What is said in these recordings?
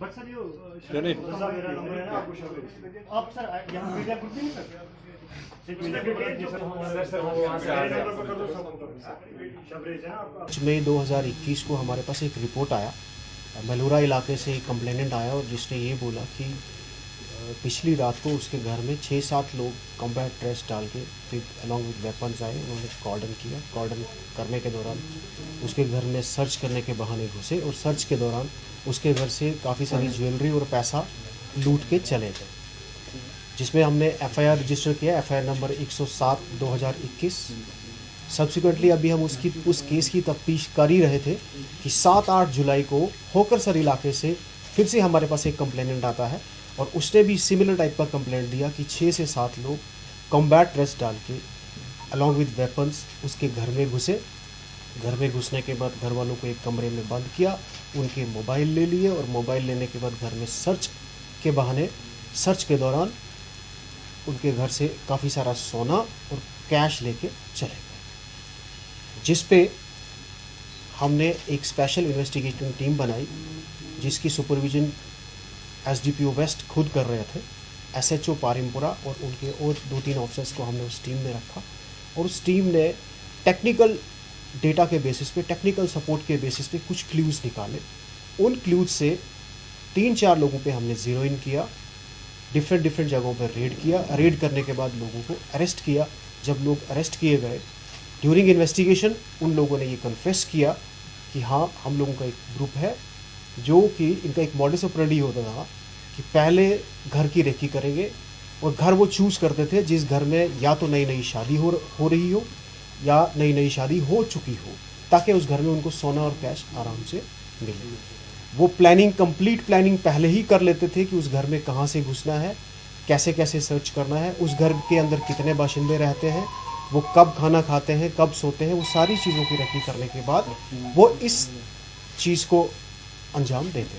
But sir जो नहीं मेरा नंबर है ना, आप सर यहाँ मीडिया ग्रुप नहीं सर मई 2021 को हमारे पास एक रिपोर्ट आया, मलूरा इलाके से एक कंप्लेनेंट आया और जिसने ये बोला कि पिछली रात को उसके घर में 6-7 लोग कॉम्बैट ड्रेस डाल के फिर अलॉन्ग विद वेपन्स आए। उन्होंने कॉर्डन किया। कॉर्डन करने के दौरान उसके घर में सर्च करने के बहाने घुसे और सर्च के दौरान उसके घर से काफ़ी सारी ज्वेलरी और पैसा लूट के चले गए, जिसमें हमने FIR रजिस्टर किया, FIR नंबर 107/2021। सब्सिक्वेंटली अभी हम उस केस की तफ्तीश कर ही रहे थे कि 7-8 जुलाई को होकरसर इलाके से फिर से हमारे पास एक कंप्लेनेंट आता है और उसने भी सिमिलर टाइप का कंप्लेंट दिया कि 6 से 7 लोग कॉम्बैट ड्रेस डाल के अलॉन्ग विद वेपन्स उसके घर में घुसे। घर में घुसने के बाद घर वालों को एक कमरे में बंद किया, उनके मोबाइल ले लिए और मोबाइल लेने के बाद घर में सर्च के बहाने सर्च के दौरान उनके घर से काफ़ी सारा सोना और कैश लेके चले गए, जिस पे हमने एक स्पेशल इन्वेस्टिगेटिंग टीम बनाई जिसकी सुपरविजन SDPO वेस्ट खुद कर रहे थे। SHO पारिमपुरा और उनके और 2-3 ऑफिसर्स को हमने उस टीम में रखा और उस टीम ने टेक्निकल डेटा के बेसिस पे, टेक्निकल सपोर्ट के बेसिस पे कुछ क्लूज़ निकाले। उन क्लूज़ से 3-4 लोगों पे हमने ज़ीरो इन किया, डिफरेंट जगहों पर रेड किया। रेड करने के बाद लोगों को अरेस्ट किया। जब लोग अरेस्ट किए गए, ड्यूरिंग इन्वेस्टिगेशन उन लोगों ने ये कन्फेस किया कि हाँ, हम लोगों का एक ग्रुप है जो कि इनका एक मॉडस ऑपरेंडी होता था कि पहले घर की रेकी करेंगे और घर वो चूज़ करते थे जिस घर में या तो नई शादी हो रही हो या नई शादी हो चुकी हो, ताकि उस घर में उनको सोना और कैश आराम से मिले। वो कंप्लीट प्लानिंग पहले ही कर लेते थे कि उस घर में कहाँ से घुसना है, कैसे सर्च करना है, उस घर के अंदर कितने बाशिंदे रहते हैं, वो कब खाना खाते हैं, कब सोते हैं। वो सारी चीज़ों की रेकी करने के बाद वो इस चीज़ को अंजाम देते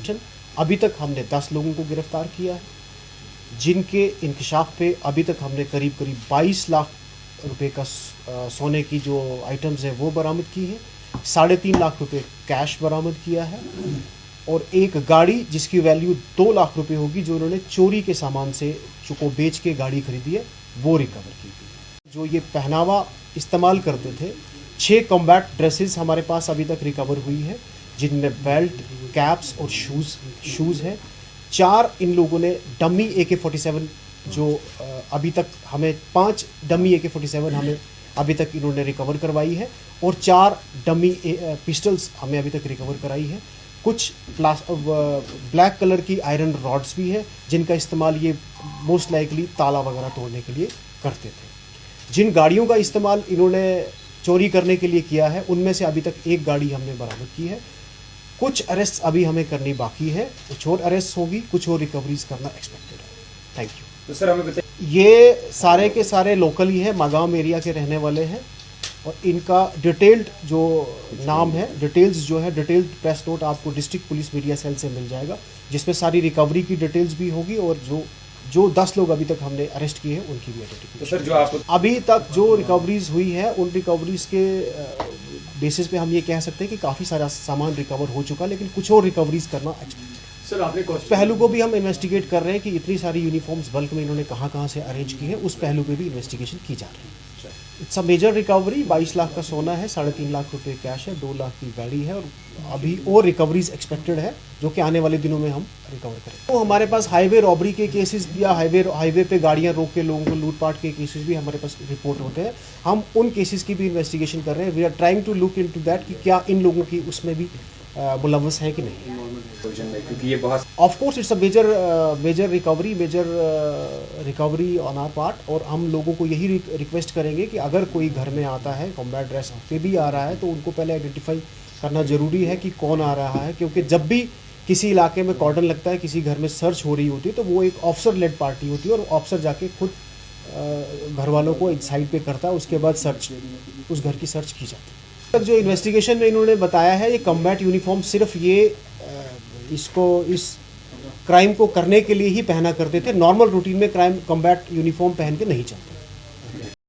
थे। अभी तक हमने 10 लोगों को गिरफ्तार किया है, जिनके इंकशाफ पे अभी तक हमने करीब 22 लाख रुपए का सोने की जो आइटम्स हैं वो बरामद की है, 3.5 लाख रुपए कैश बरामद किया है और एक गाड़ी जिसकी वैल्यू 2 लाख रुपए होगी, जो उन्होंने चोरी के सामान से को बेच के गाड़ी खरीदी है, वो रिकवर की गई। जो ये पहनावा इस्तेमाल करते थे, 6 कॉम्बैट ड्रेसेस हमारे पास अभी तक रिकवर हुई है, जिनमें बेल्ट, कैप्स और शूज़ है। 4 इन लोगों ने डमी AK-47 जो अभी तक हमें 5 डमी AK-47 हमें अभी तक इन्होंने रिकवर करवाई है और 4 डमी पिस्टल्स हमें अभी तक रिकवर कराई है। कुछ ब्लैक कलर की आयरन रॉड्स भी है, जिनका इस्तेमाल ये मोस्ट लाइकली ताला वगैरह तोड़ने के लिए करते थे। जिन गाड़ियों का इस्तेमाल इन्होंने चोरी करने के लिए किया है, उनमें से अभी तक एक गाड़ी हमने बरामद की है। कुछ अरेस्ट अभी हमें करनी बाकी है, कुछ और अरेस्ट होगी, कुछ और रिकवरीज करना एक्सपेक्टेड है। Thank you. तो सर हमें बताइए, ये सारे के सारे लोकल ही है, मागाम एरिया के रहने वाले हैं और इनका डिटेल्ड जो नाम है, डिटेल्ड प्रेस नोट आपको डिस्ट्रिक्ट पुलिस मीडिया सेल से मिल जाएगा, जिसमें सारी रिकवरी की डिटेल्स भी होगी और जो 10 लोग अभी तक हमने अरेस्ट किए हैं उनकी भी आइडेंटिफिकेशन। तो सर जो आप अभी तक जो रिकवरीज हुई है, उन रिकवरीज के बेसिस पे हम ये कह सकते हैं कि काफ़ी सारा सामान रिकवर हो चुका, लेकिन कुछ और रिकवरीज करना एक्सपेक्टेड। सर आपने पहलू को भी हम इन्वेस्टिगेट कर रहे हैं कि इतनी सारी यूनिफॉर्म्स बल्क में इन्होंने कहाँ से अरेंज की है, उस पहलू पे भी इन्वेस्टिगेशन की जा रही है। It's a major recovery. 22 lakh का सोना है, 3.5 लाख रुपए कैश है, 2 लाख की गाड़ी है और अभी और रिकवरीज एक्सपेक्टेड है जो कि आने वाले दिनों में हम रिकवर करें। तो हमारे पास हाईवे रॉबरी के केसेस या हाईवे पे गाड़ियां रोक के लोगों को लूटपाट के केसेस भी हमारे पास रिपोर्ट होते हैं। हम उन केसेस की भी इन्वेस्टिगेशन कर रहे हैं। We are trying to look into that कि क्या इन लोगों की उसमें भी मुलव्वस है कि नहीं, क्योंकि ये बहुत of course it's a major recovery on our part. और हम लोगों को यही रिक्वेस्ट करेंगे कि अगर कोई घर में आता है कॉम्बैट ड्रेस पे भी आ रहा है, तो उनको पहले आइडेंटिफाई करना ज़रूरी है कि कौन आ रहा है, क्योंकि जब भी किसी इलाके में कॉर्डन लगता है, किसी घर में सर्च हो रही होती है, तो वो एक ऑफिसर लेड पार्टी होती है और ऑफिसर जाके खुद घर वालों को साइड पे करता है, उसके बाद उस घर की सर्च की जाती है। तक जो इन्वेस्टिगेशन में इन्होंने बताया है, ये कॉम्बैट यूनिफॉर्म सिर्फ ये इस क्राइम को करने के लिए ही पहना करते थे। नॉर्मल रूटीन में क्राइम कॉम्बैट यूनिफॉर्म पहन के नहीं चलते।